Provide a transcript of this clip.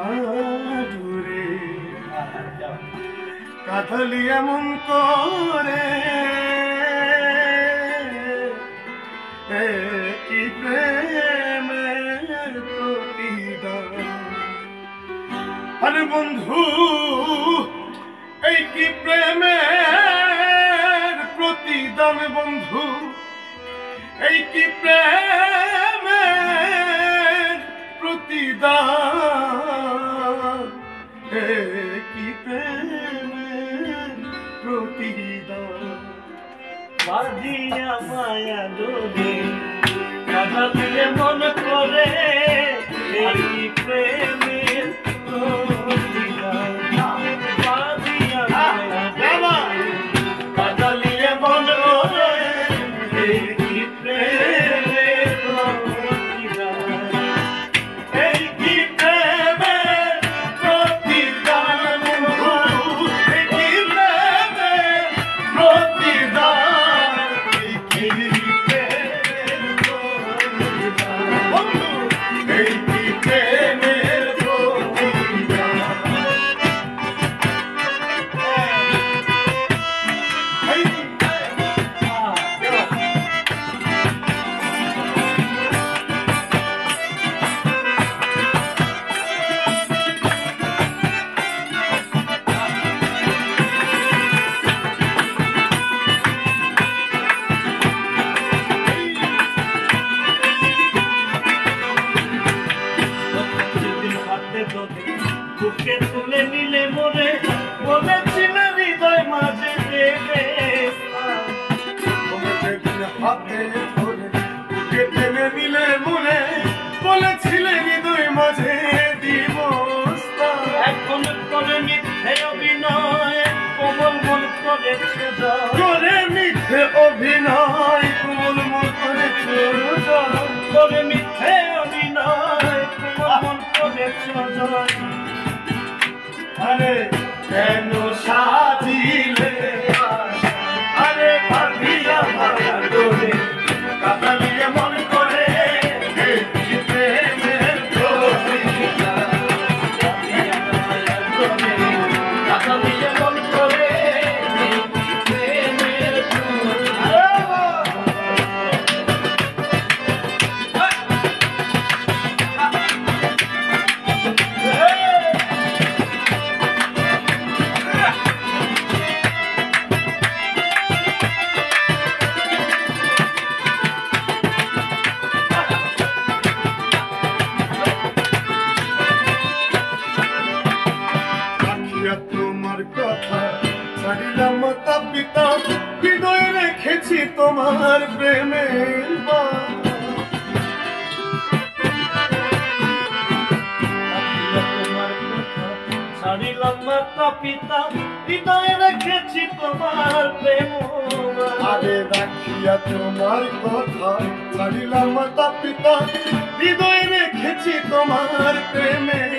আদুরে কাঁঠালি এমন করে কি প্রেমের প্রতিদান। আরে বন্ধু এই কি প্রেমের প্রতিদান, বন্ধু এই কি প্রেমের প্রতিদান, কি প্রেমের প্রতিদান। বাঁধিয়া মায়া ডোরে কাঁঠালিয়ে মন করে কি প্রেমের প্রতিদান। বাঁধিয়া মায়া কাঁঠালিয়ে মন করে কি প্রেমের প্রতিদান। এই কি প্রেমের প্রতিদান, এই কি প্রেমের প্রতিদান, এই কি প্রেমের প্রতিদান, এই কি প্রেমের প্রতিদান। বুকে তুলে নিলে মনে বলেছিল হৃদয় মাঝে দেবে, হাতে ধরে বুকে টেনে নিলে মনে বলেছিলে হৃদয় মাঝে দিব স্থান। এখন করে মিথ্যে অভিনয় কোমল মন করেছে জয়, করে মিথ্যে অভিনয় কোমল মন করেছে জয়, করে মিথ্যে অভিনয় কোমল মন করেছে জয়। আরে কেন সাজিলে আরে ভাবিয়া মায়া ডোরে কাঁঠালিয়ে মন করে কি প্রেমের প্রতিদান। কাঁঠালিয়ে মন করে কি প্রেমের প্রতিদান। তোমার কথা ছাড়িলাম মাতা পিতা, হৃদয়ে রেখেছি তোমার প্রেমের বাণ। ছাড়িলাম মাতা পিতা হৃদয়ে রেখেছি তোমার প্রেম। আরে রাখিয়া তোমার কথা ছাড়িলাম মাতা পিতা, হৃদয়ে রেখেছি তোমার প্রেমের